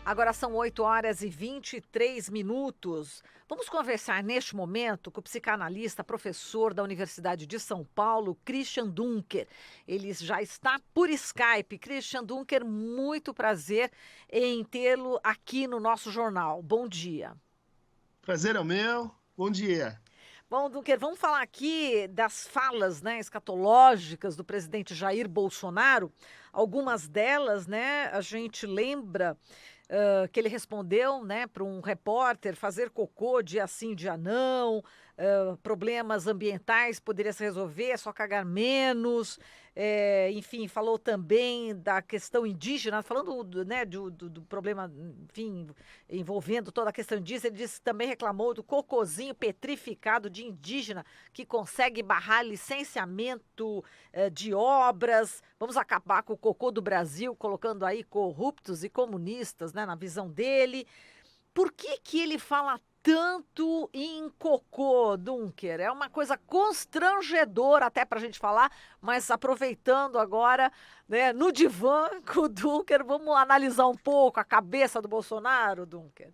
Agora são 8h23. Vamos conversar neste momento com o psicanalista, professor da Universidade de São Paulo, Christian Dunker. Ele já está por Skype. Christian Dunker, muito prazer em tê-lo aqui no nosso jornal. Bom dia. Prazer é o meu. Bom dia. Bom, Dunker, vamos falar aqui das falas, né, escatológicas do presidente Jair Bolsonaro. Algumas delas, né, a gente lembra que ele respondeu, né, para um repórter fazer cocô dia sim, dia não, problemas ambientais poderia se resolver, é só cagar menos. Enfim, falou também da questão indígena, falando né, do problema, enfim, envolvendo toda a questão indígena. Ele disse, também reclamou do cocozinho petrificado de indígena que consegue barrar licenciamento de obras. Vamos acabar com o cocô do Brasil, colocando aí corruptos e comunistas, né, na visão dele. Por que ele fala tanto em cocô, Dunker? É uma coisa constrangedora até para a gente falar, mas aproveitando agora, né, no divã com o Dunker, vamos analisar um pouco a cabeça do Bolsonaro, Dunker?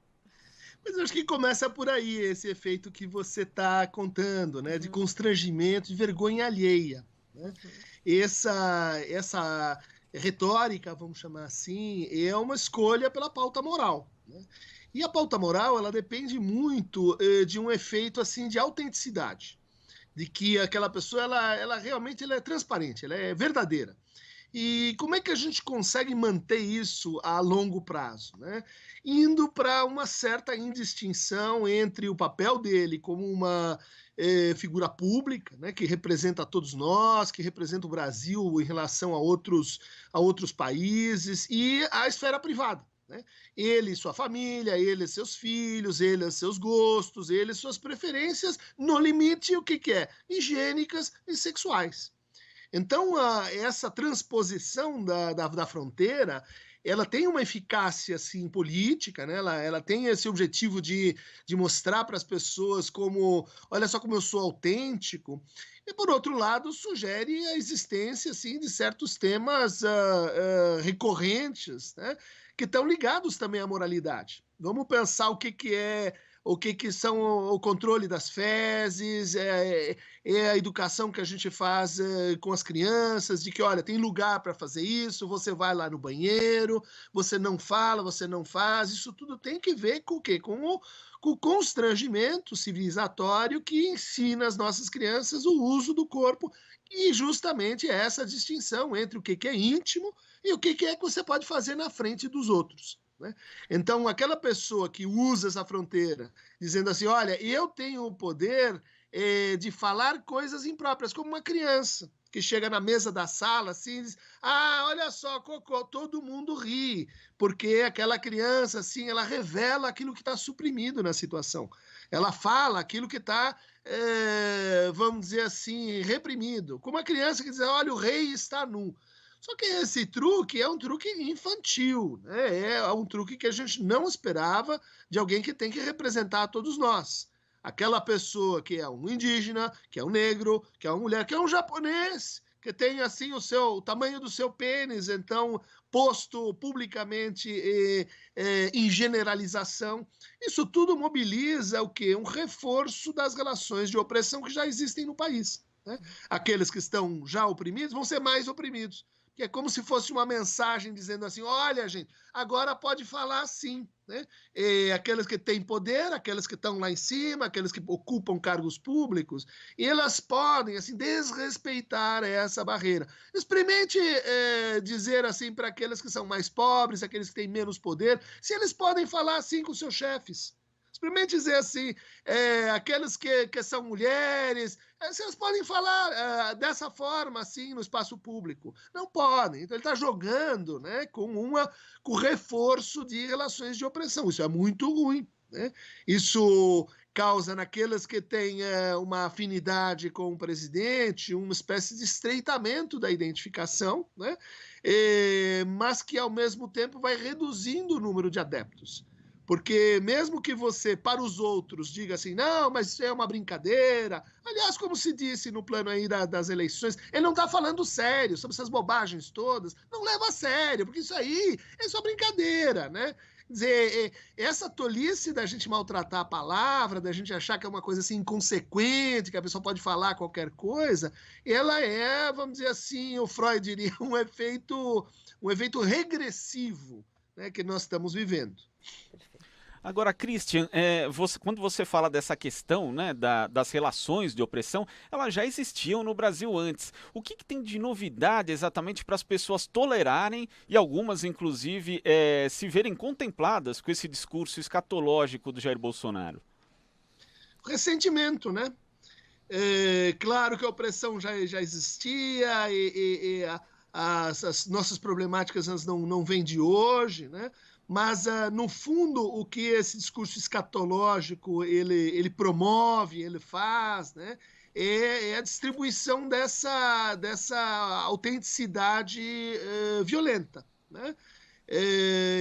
Mas eu acho que começa por aí esse efeito que você está contando, né? De Uhum, constrangimento, de vergonha alheia, né? uhum, Essa retórica, vamos chamar assim, é uma escolha pela pauta moral, né? E a pauta moral, ela depende muito de um efeito assim de autenticidade, de que aquela pessoa, ela realmente ela é transparente, ela é verdadeira. E como é que a gente consegue manter isso a longo prazo, né? Indo para uma certa indistinção entre o papel dele como uma figura pública, né, que representa todos nós, que representa o Brasil em relação a outros países, e a esfera privada. Né? Ele e sua família, ele e seus filhos, ele e seus gostos, ele e suas preferências, no limite, o que, que é? Higiênicas e sexuais. Então, essa transposição da fronteira, ela tem uma eficácia assim, política, né? Ela tem esse objetivo de mostrar para as pessoas como, olha só como eu sou autêntico, e por outro lado, sugere a existência assim, de certos temas recorrentes, né? Que estão ligados também à moralidade. Vamos pensar o que são o controle das fezes, é a educação que a gente faz com as crianças, de que, olha, tem lugar para fazer isso, você vai lá no banheiro, você não fala, você não faz, isso tudo tem que ver com o quê? Com o constrangimento civilizatório que ensina às nossas crianças o uso do corpo, e justamente essa distinção entre o que é íntimo e o que é que você pode fazer na frente dos outros. Né? Então, aquela pessoa que usa essa fronteira, dizendo assim: olha, eu tenho o poder de falar coisas impróprias, como uma criança que chega na mesa da sala assim e diz: ah, olha só, cocô, todo mundo ri, porque aquela criança assim, ela revela aquilo que está suprimido na situação, ela fala aquilo que está, vamos dizer assim, reprimido, como a criança que diz: olha, o rei está nu. Só que esse truque é um truque infantil, né? É um truque que a gente não esperava de alguém que tem que representar todos nós. Aquela pessoa que é um indígena, que é um negro, que é uma mulher, que é um japonês, que tem assim o tamanho do seu pênis, então posto publicamente em generalização. Isso tudo mobiliza o quê? Um reforço das relações de opressão que já existem no país. Né? Aqueles que estão já oprimidos vão ser mais oprimidos, que é como se fosse uma mensagem dizendo assim: olha, gente, agora pode falar assim. Né? Aqueles que têm poder, aqueles que estão lá em cima, aqueles que ocupam cargos públicos, e elas podem assim desrespeitar essa barreira. Experimente dizer assim para aqueles que são mais pobres, aqueles que têm menos poder, se eles podem falar assim com seus chefes. Experimente dizer assim, aqueles que são mulheres, vocês podem falar dessa forma, assim, no espaço público. Não podem. Então, ele está jogando, né, com reforço de relações de opressão. Isso é muito ruim. Né? Isso causa naqueles que têm uma afinidade com o presidente uma espécie de estreitamento da identificação, né? Mas que, ao mesmo tempo, vai reduzindo o número de adeptos. Porque mesmo que você, para os outros, diga assim: não, mas isso é uma brincadeira. Aliás, como se disse no plano aí das eleições, ele não está falando sério sobre essas bobagens todas. Não leva a sério, porque isso aí é só brincadeira, né? dizer, essa tolice da gente maltratar a palavra, da gente achar que é uma coisa assim inconsequente, que a pessoa pode falar qualquer coisa, ela é, vamos dizer assim, o Freud diria, um efeito regressivo, né, que nós estamos vivendo. Agora, Christian, quando você fala dessa questão, né, das relações de opressão, elas já existiam no Brasil antes. O que tem de novidade exatamente para as pessoas tolerarem e algumas, inclusive, se verem contempladas com esse discurso escatológico do Jair Bolsonaro? Ressentimento, né? Claro que a opressão já existia as nossas problemáticas não vêm de hoje, né? Mas, no fundo, o que esse discurso escatológico ele promove, ele faz, né? É a distribuição dessa autenticidade violenta, né?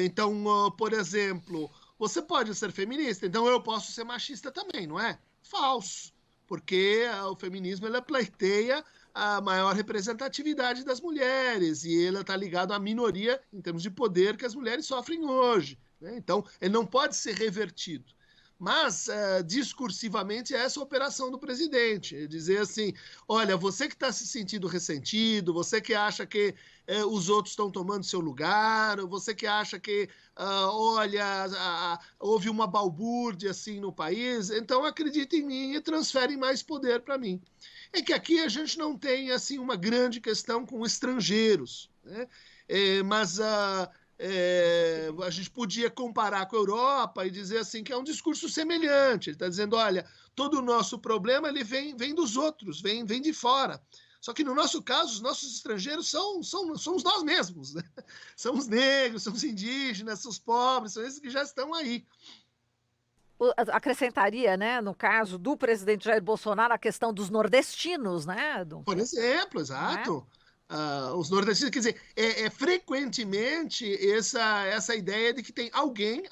Então, por exemplo, você pode ser feminista, então eu posso ser machista também, não é? Falso, porque o feminismo ele pleiteia a maior representatividade das mulheres, e ele está ligado à minoria, em termos de poder, que as mulheres sofrem hoje, né? Então, ele não pode ser revertido. Mas, discursivamente, é essa a operação do presidente. É dizer assim, olha, você que está se sentindo ressentido, você que acha que os outros estão tomando seu lugar, você que acha que, olha, houve uma balbúrdia assim no país, então acredite em mim e transfere mais poder para mim. É que aqui a gente não tem assim uma grande questão com estrangeiros, né? Mas a gente podia comparar com a Europa e dizer assim que é um discurso semelhante. Ele está dizendo, olha, todo o nosso problema ele vem dos outros, vem de fora. Só que no nosso caso, os nossos estrangeiros somos nós mesmos, né? São os negros, são os indígenas, são os pobres, são esses que já estão aí. Acrescentaria, né, no caso do presidente Jair Bolsonaro, a questão dos nordestinos, né? Por exemplo, exato. Os nordestinos, quer dizer, frequentemente essa ideia de que tem alguém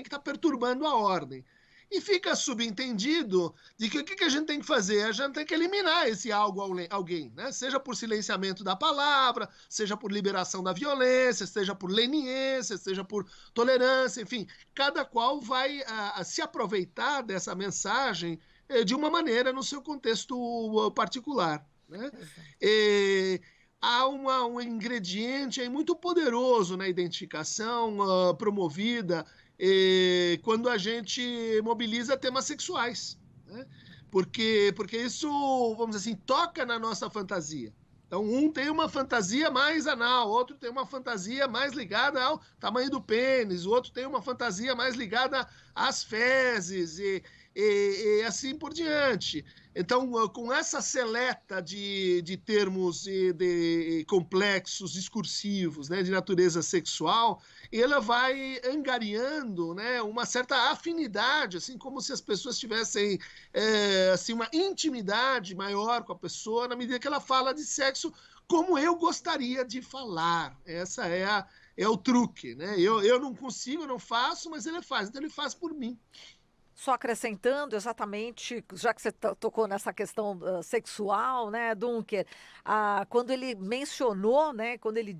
que está perturbando a ordem. E fica subentendido de que o que a gente tem que fazer? A gente tem que eliminar esse alguém, né? Seja por silenciamento da palavra, seja por liberação da violência, seja por leniência, seja por tolerância, enfim, cada qual vai se aproveitar dessa mensagem de uma maneira no seu contexto particular, né? Há um ingrediente aí muito poderoso na identificação promovida quando a gente mobiliza temas sexuais, né? Porque isso, vamos dizer assim, toca na nossa fantasia. Então, um tem uma fantasia mais anal, outro tem uma fantasia mais ligada ao tamanho do pênis, o outro tem uma fantasia mais ligada às fezes e assim por diante. Então, com essa seleta de termos de complexos discursivos, né, de natureza sexual, ela vai angariando, né, uma certa afinidade, assim como se as pessoas tivessem assim, uma intimidade maior com a pessoa na medida que ela fala de sexo como eu gostaria de falar. Essa é o truque, né? Eu não consigo, eu não faço, mas ele faz. Então, ele faz por mim. Só acrescentando exatamente, já que você tocou nessa questão sexual, né, Dunker, quando ele mencionou, né, quando ele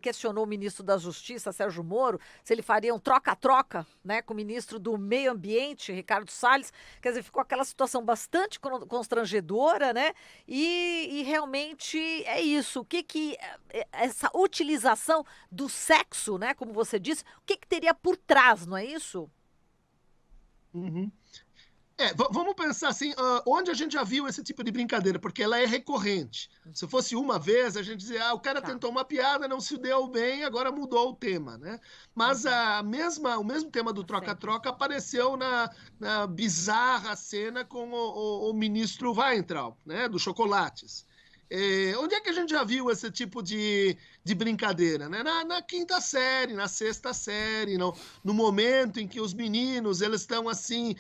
questionou o ministro da Justiça, Sérgio Moro, se ele faria um troca-troca, né, com o ministro do Meio Ambiente, Ricardo Salles, quer dizer, ficou aquela situação bastante constrangedora, né, e realmente é isso, o que essa utilização do sexo, né, como você disse, o que teria por trás, não é isso? Uhum. Vamos pensar assim, onde a gente já viu esse tipo de brincadeira, porque ela é recorrente. Se fosse uma vez, a gente dizia, o cara tentou uma piada, não se deu bem, agora mudou o tema, né? Mas o mesmo tema do troca-troca apareceu na bizarra cena com o ministro Weintraub, né? Dos chocolates. Onde é que a gente já viu esse tipo de brincadeira, né? Na quinta série, na sexta série, no momento em que os meninos eles estão assim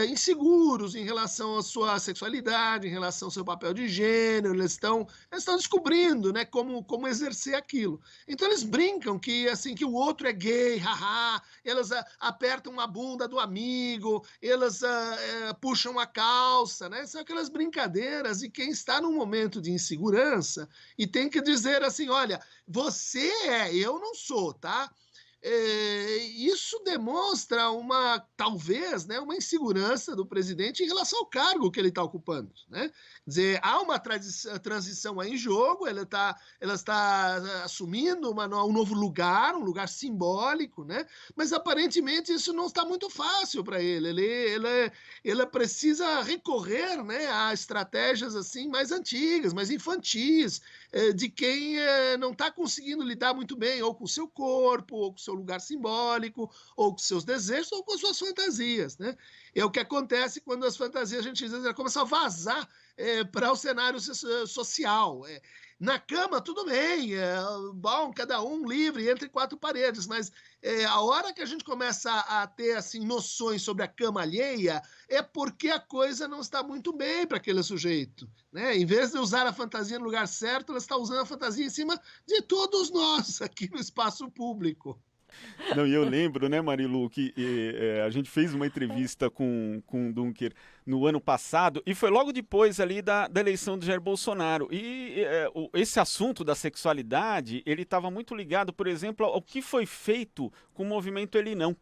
inseguros em relação à sua sexualidade, em relação ao seu papel de gênero, eles estão descobrindo, né, como exercer aquilo. Então eles brincam que assim que o outro é gay, haha, eles apertam a bunda do amigo, eles puxam a calça, né? São aquelas brincadeiras e quem está num momento de insegurança e tem que dizer assim, olha, você eu não sou, tá? isso demonstra talvez, né, uma insegurança do presidente em relação ao cargo que ele está ocupando, né? Quer dizer, há uma transição aí em jogo, ela está assumindo um novo lugar, um lugar simbólico, né? Mas aparentemente isso não está muito fácil para ele. Ele precisa recorrer, né, a estratégias assim mais antigas, mais infantis, de quem não está conseguindo lidar muito bem ou com o seu corpo, ou com o seu lugar simbólico, ou com seus desejos, ou com suas fantasias, né? É o que acontece quando as fantasias, a gente diz, começam a vazar para o cenário social. Na cama, tudo bem, bom, cada um livre, entre quatro paredes, mas a hora que a gente começa a ter assim, noções sobre a cama alheia, é porque a coisa não está muito bem para aquele sujeito, né? Em vez de usar a fantasia no lugar certo, ela está usando a fantasia em cima de todos nós aqui no espaço público. Não, e eu lembro, né, Marilu, que a gente fez uma entrevista com o Dunker no ano passado, e foi logo depois ali da eleição do Jair Bolsonaro. E esse assunto da sexualidade, ele estava muito ligado, por exemplo, ao que foi feito com o movimento Ele Não.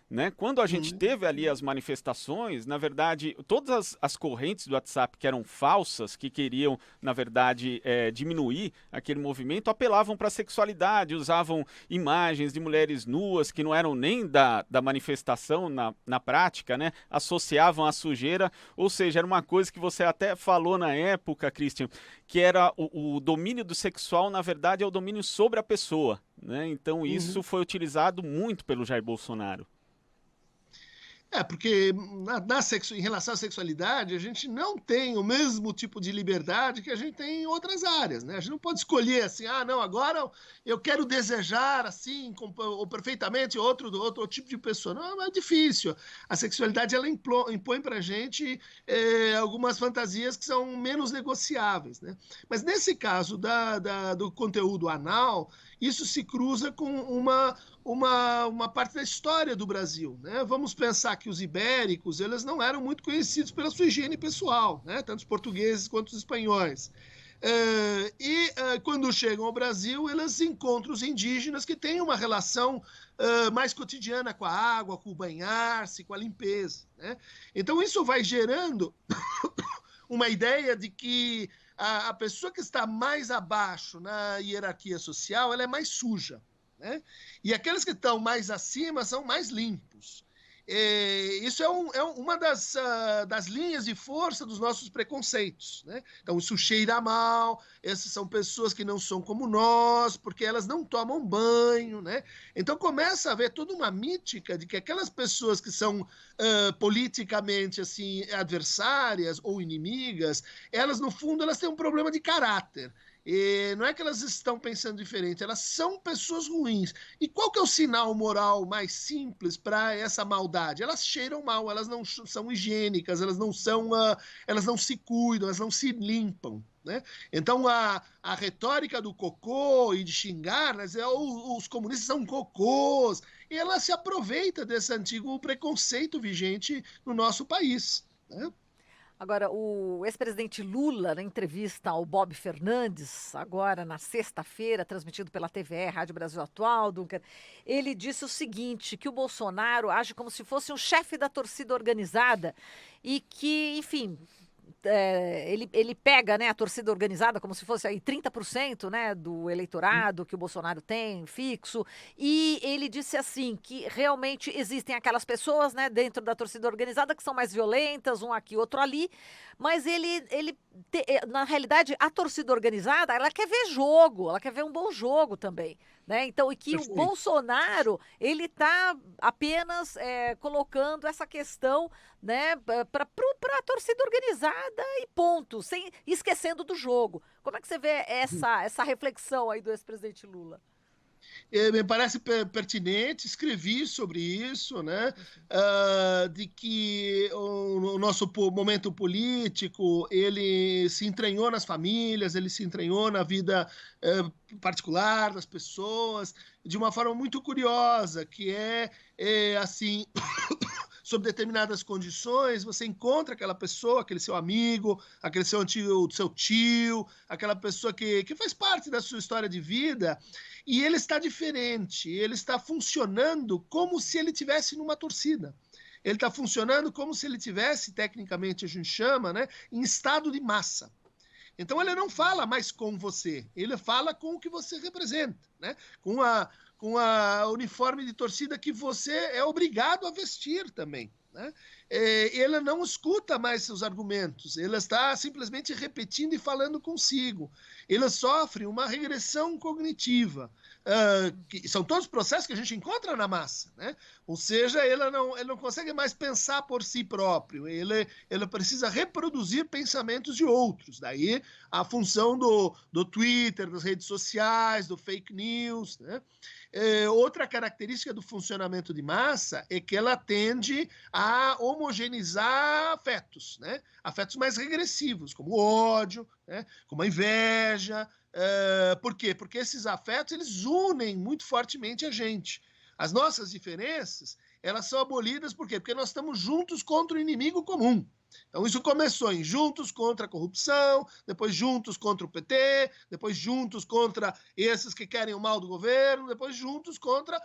Né? Quando a gente teve ali as manifestações, na verdade, todas as correntes do WhatsApp que eram falsas, que queriam, na verdade, diminuir aquele movimento, apelavam para a sexualidade, usavam imagens de mulheres nuas que não eram nem da manifestação na prática, né? Associavam a sujeira, ou seja, era uma coisa que você até falou na época, Christian, que era o domínio do sexual, na verdade, é o domínio sobre a pessoa. Né? Então isso foi utilizado muito pelo Jair Bolsonaro. Porque em relação à sexualidade, a gente não tem o mesmo tipo de liberdade que a gente tem em outras áreas, né? A gente não pode escolher assim, não, agora eu quero desejar assim, ou perfeitamente outro tipo de pessoa. Não, é difícil. A sexualidade, ela impõe pra gente algumas fantasias que são menos negociáveis, né? Mas nesse caso do conteúdo anal, isso se cruza com uma parte da história do Brasil, né? Vamos pensar que os ibéricos, eles não eram muito conhecidos pela sua higiene pessoal, né? Tanto os portugueses quanto os espanhóis. Quando chegam ao Brasil, eles encontram os indígenas que têm uma relação mais cotidiana com a água, com o banhar-se, com a limpeza, né? Então isso vai gerando uma ideia de que a pessoa que está mais abaixo na hierarquia social, ela é mais suja, né? E aqueles que estão mais acima são mais limpos. Isso é uma das linhas de força dos nossos preconceitos, né? Então, isso cheira mal, essas são pessoas que não são como nós, porque elas não tomam banho, né? Então, começa a haver toda uma mítica de que aquelas pessoas que são politicamente assim, adversárias ou inimigas, elas, no fundo, elas têm um problema de caráter. Não é que elas estão pensando diferente, elas são pessoas ruins. E qual que é o sinal moral mais simples para essa maldade? Elas cheiram mal, elas não são higiênicas, elas não se cuidam, elas não se limpam, né? Então a retórica do cocô e de xingar, né, os comunistas são cocôs, e ela se aproveita desse antigo preconceito vigente no nosso país, né? Agora, o ex-presidente Lula, na entrevista ao Bob Fernandes, agora na sexta-feira, transmitido pela TVE, Rádio Brasil Atual, Duncan, ele disse o seguinte, que o Bolsonaro age como se fosse um chefe da torcida organizada e que, enfim, ele pega, né, a torcida organizada como se fosse aí 30%, né, do eleitorado que o Bolsonaro tem fixo, e ele disse assim que realmente existem aquelas pessoas, né, dentro da torcida organizada que são mais violentas, um aqui, outro ali, mas na realidade a torcida organizada, ela quer ver jogo, ela quer ver um bom jogo também, né? Então, e que Perfeito. o Bolsonaro, ele está apenas colocando essa questão, né, para a torcida organizada e ponto, esquecendo do jogo. Como é que você vê essa reflexão aí do ex-presidente Lula? Me parece pertinente, escrevi sobre isso, né? De que o nosso momento político, ele se entranhou nas famílias, ele se entranhou na vida particular das pessoas, de uma forma muito curiosa, que assim, sob determinadas condições, você encontra aquela pessoa, aquele seu amigo, aquele seu tio, aquela pessoa que faz parte da sua história de vida, e ele está diferente, ele está funcionando como se ele estivesse numa torcida. Ele está funcionando como se ele tivesse, tecnicamente a gente chama, né, em estado de massa. Então ele não fala mais com você, ele fala com o que você representa, né? Com a uniforme de torcida que você é obrigado a vestir também, né? Ele não escuta mais seus argumentos, ele está simplesmente repetindo e falando consigo. Ele sofre uma regressão cognitiva, que são todos processos que a gente encontra na massa, né? Ou seja, ele não consegue mais pensar por si próprio, ele precisa reproduzir pensamentos de outros. Daí a função do Twitter, das redes sociais, do fake news, né? Outra característica do funcionamento de massa é que ela tende a homogeneizar afetos, né? Afetos mais regressivos, como o ódio, né? Como a inveja. Por quê? Porque esses afetos eles unem muito fortemente a gente. As nossas diferenças, elas são abolidas por quê? Porque nós estamos juntos contra o inimigo comum. Então isso começou em juntos contra a corrupção, depois juntos contra o PT, depois juntos contra esses que querem o mal do governo, depois juntos contra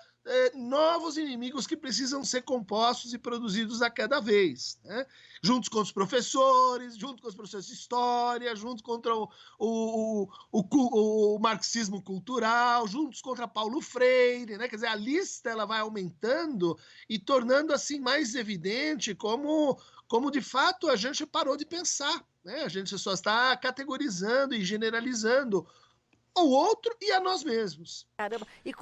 novos inimigos que precisam ser compostos e produzidos a cada vez, né? Juntos contra os professores, junto com os professores de história, juntos contra o marxismo cultural, juntos contra Paulo Freire, né? Quer dizer, a lista ela vai aumentando e tornando assim mais evidente como de fato a gente parou de pensar, né? A gente só está categorizando e generalizando o outro e a nós mesmos. Caramba, e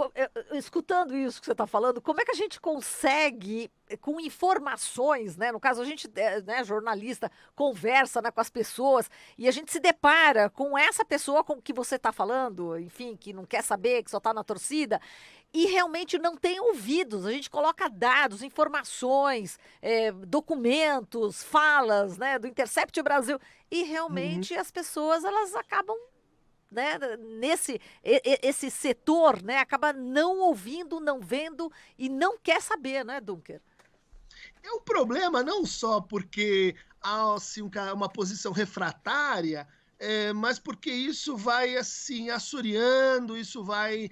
escutando isso que você está falando, como é que a gente consegue, com informações, né? No caso, a gente, né, jornalista, conversa, né, com as pessoas e a gente se depara com essa pessoa com que você está falando, enfim, que não quer saber, que só está na torcida, e realmente não tem ouvidos. A gente coloca dados, informações, documentos, falas, né, do Intercept Brasil, e realmente as pessoas, elas acabam, né, esse setor, né, acaba não ouvindo, não vendo e não quer saber, né, Dunker? É um problema não só porque há assim, uma posição refratária, mas porque isso vai assim assoreando, isso vai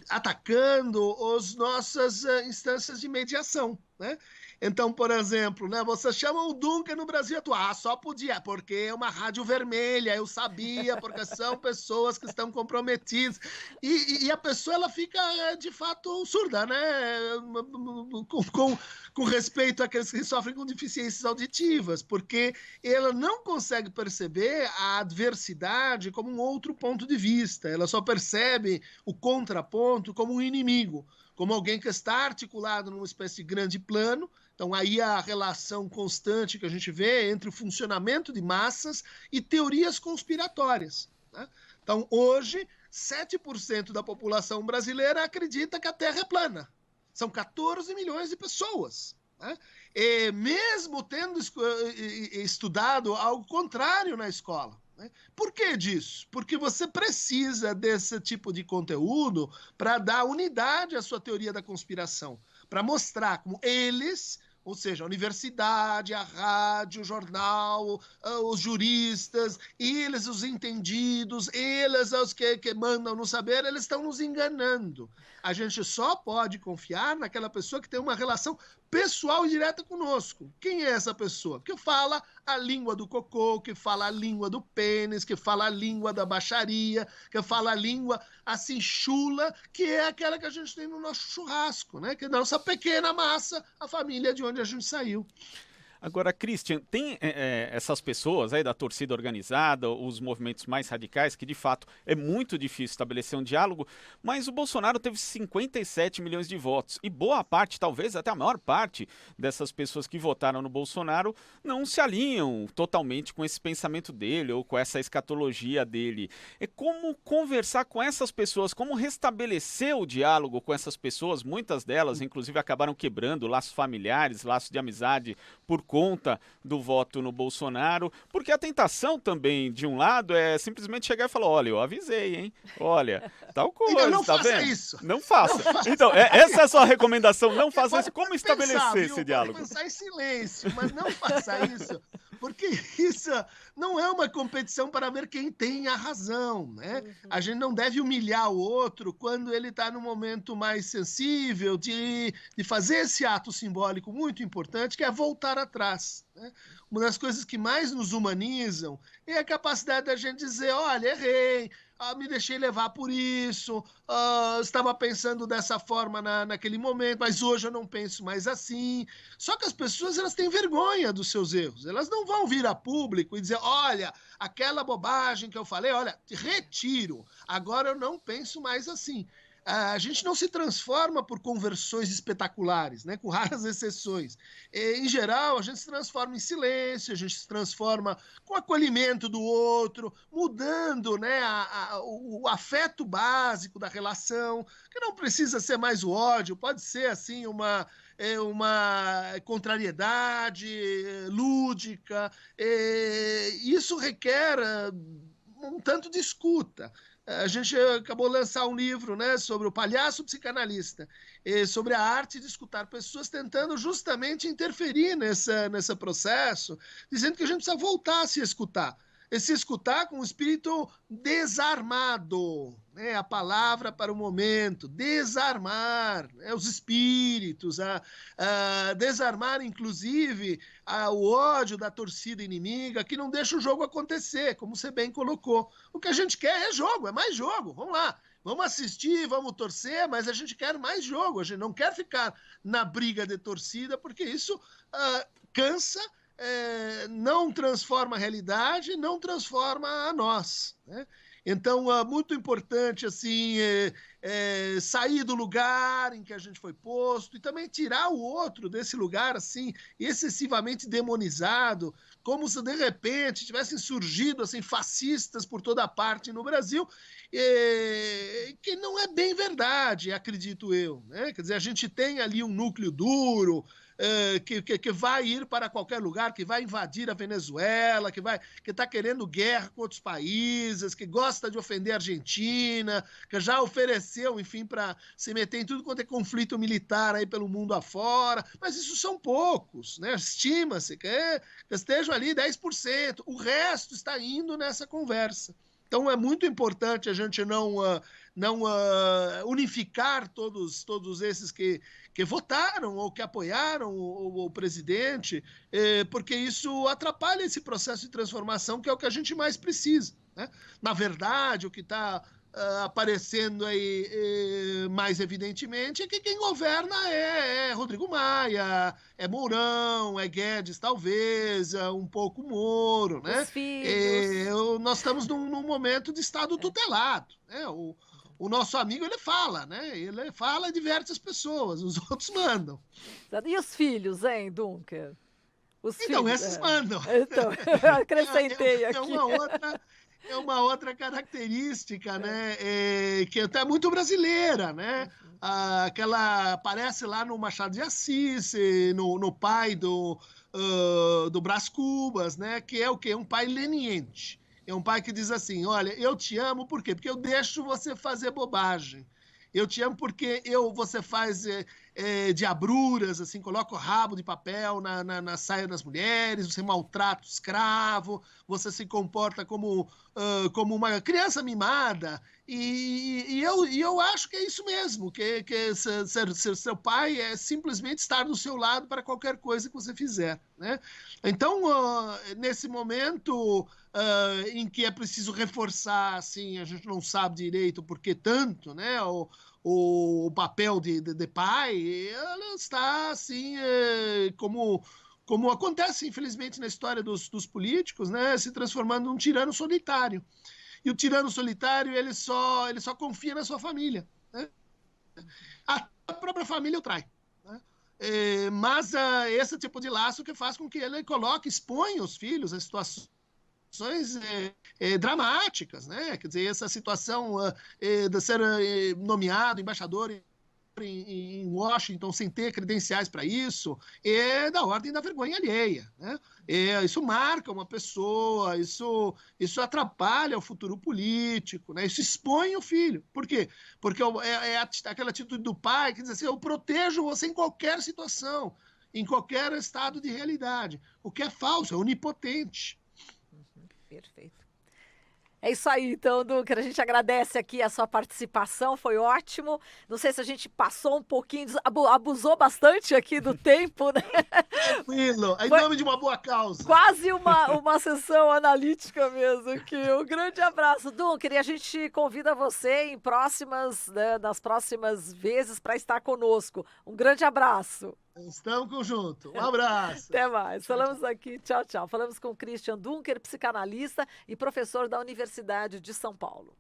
atacando as nossas instâncias de mediação, né? Então, por exemplo, né, você chama o Dunker no Brasil atual, só podia, porque é uma rádio vermelha, eu sabia, porque são pessoas que estão comprometidas. E a pessoa, ela fica, de fato, surda, né? Com respeito àqueles que sofrem com deficiências auditivas, porque ela não consegue perceber a adversidade como um outro ponto de vista, ela só percebe o contraponto como um inimigo, como alguém que está articulado numa espécie de grande plano. Então, aí a relação constante que a gente vê entre o funcionamento de massas e teorias conspiratórias, né? Então, hoje, 7% da população brasileira acredita que a Terra é plana. São 14 milhões de pessoas, né? E mesmo tendo estudado algo contrário na escola. Por que disso? Porque você precisa desse tipo de conteúdo para dar unidade à sua teoria da conspiração, para mostrar como eles, ou seja, a universidade, a rádio, o jornal, os juristas, eles, os entendidos, eles, os que mandam no saber, eles estão nos enganando. A gente só pode confiar naquela pessoa que tem uma relação pessoal e direta conosco. Quem é essa pessoa? Que fala a língua do cocô, que fala a língua do pênis, que fala a língua da baixaria, que fala a língua assim chula, que é aquela que a gente tem no nosso churrasco, né? Que é a nossa pequena massa, a família de onde a gente saiu. Agora, Christian, tem essas pessoas aí da torcida organizada, os movimentos mais radicais, que de fato é muito difícil estabelecer um diálogo, mas o Bolsonaro teve 57 milhões de votos e boa parte, talvez até a maior parte dessas pessoas que votaram no Bolsonaro não se alinham totalmente com esse pensamento dele ou com essa escatologia dele. É como conversar com essas pessoas, como restabelecer o diálogo com essas pessoas, muitas delas inclusive acabaram quebrando laços familiares, laços de amizade por conta do voto no Bolsonaro, porque a tentação também, de um lado, é simplesmente chegar e falar, olha, eu avisei, hein? Olha, tal coisa, Então não tá faça vendo? isso. Não faça. Não faça. Então, essa é a sua recomendação, não faça Pode isso. Como pensar, estabelecer viu? esse diálogo? Pode pensar em silêncio, mas não faça isso, porque isso não é uma competição para ver quem tem a razão, né? A gente não deve humilhar o outro quando ele está no momento mais sensível de fazer esse ato simbólico muito importante, que é voltar atrás, né? Uma das coisas que mais nos humanizam é a capacidade da gente dizer, olha, errei, me deixei levar por isso, estava pensando dessa forma naquele momento, mas hoje eu não penso mais assim. Só que as pessoas, elas têm vergonha dos seus erros. Elas não vão vir a público e dizer, olha, aquela bobagem que eu falei, olha, retiro, agora eu não penso mais assim. A gente não se transforma por conversões espetaculares, né? Com raras exceções. Em geral, a gente se transforma em silêncio, a gente se transforma com acolhimento do outro, mudando, né, o afeto básico da relação, que não precisa ser mais o ódio, pode ser assim uma contrariedade lúdica. Isso requer um tanto de escuta. A gente acabou de lançar um livro, né, sobre o palhaço psicanalista, sobre a arte de escutar pessoas, tentando justamente interferir nesse processo, dizendo que a gente precisa voltar a se escutar. E se escutar com o espírito desarmado, né? A palavra para o momento, desarmar, né? Os espíritos, desarmar, inclusive, o ódio da torcida inimiga, que não deixa o jogo acontecer, como você bem colocou. O que a gente quer é jogo, é mais jogo, vamos lá. Vamos assistir, vamos torcer, mas a gente quer mais jogo, a gente não quer ficar na briga de torcida, porque isso cansa, não transforma a realidade, não transforma a nós, né? Então, muito importante assim, sair do lugar em que a gente foi posto e também tirar o outro desse lugar assim, excessivamente demonizado, como se de repente tivessem surgido assim, fascistas por toda parte no Brasil, que não é bem verdade, acredito eu, né? Quer dizer, a gente tem ali um núcleo duro, que vai ir para qualquer lugar, que vai invadir a Venezuela, que está querendo guerra com outros países, que gosta de ofender a Argentina, que já ofereceu, enfim, para se meter em tudo quanto é conflito militar aí pelo mundo afora, mas isso são poucos, né? Estima-se que estejam ali 10%, o resto está indo nessa conversa. Então é muito importante a gente não unificar todos esses que votaram ou que apoiaram o presidente, porque isso atrapalha esse processo de transformação, que é o que a gente mais precisa, né? Na verdade, o que está aparecendo aí mais evidentemente é que quem governa é Rodrigo Maia, é Mourão, é Guedes talvez, um pouco Moro, né? Os filhos. Nós estamos num momento de Estado tutelado, né? O nosso amigo, ele fala, né? Ele fala e diverte as pessoas, os outros mandam. E os filhos, hein, Dunker? Os Então, filhos, esses mandam. Então, acrescentei aqui. É uma outra característica, né? Que até é muito brasileira, né? Aquela aparece lá no Machado de Assis, no pai do Brás Cubas, né? Que é o quê? Um pai leniente. É um pai que diz assim, olha, eu te amo, por quê? Porque eu deixo você fazer bobagem. Eu te amo porque você faz diabruras, assim, coloca o rabo de papel na saia das mulheres, você maltrata o escravo, você se comporta como uma criança mimada. E eu acho que é isso mesmo, que ser seu pai é simplesmente estar do seu lado para qualquer coisa que você fizer, né? Então, nesse momento em que é preciso reforçar, assim, a gente não sabe direito por que tanto, né? O papel de pai, ela está assim, como acontece, infelizmente, na história dos políticos, né? Se transformando num tirano solitário. E o tirano solitário, ele só confia na sua família, né? A própria família o trai, né? Mas esse tipo de laço que faz com que ele exponha os filhos a situações dramáticas, né? Quer dizer, essa situação de ser nomeado embaixador em Washington sem ter credenciais para isso, é da ordem da vergonha alheia, né? Isso marca uma pessoa, isso atrapalha o futuro político, né? Isso expõe o filho. Por quê? Porque aquela atitude do pai que diz assim, eu protejo você em qualquer situação, em qualquer estado de realidade. O que é falso, é onipotente. Perfeito. É isso aí, então, Dunker, a gente agradece aqui a sua participação, foi ótimo. Não sei se a gente passou um pouquinho, abusou bastante aqui do tempo, né? Tranquilo, em Foi nome de uma boa causa. quase uma sessão analítica mesmo aqui. Um grande abraço, Dunker, e a gente convida você em nas próximas vezes para estar conosco. Um grande abraço. Estamos juntos. Um abraço. Até mais. Tchau, Falamos aqui, tchau, tchau. Falamos com Christian Dunker, psicanalista e professor da Universidade de São Paulo.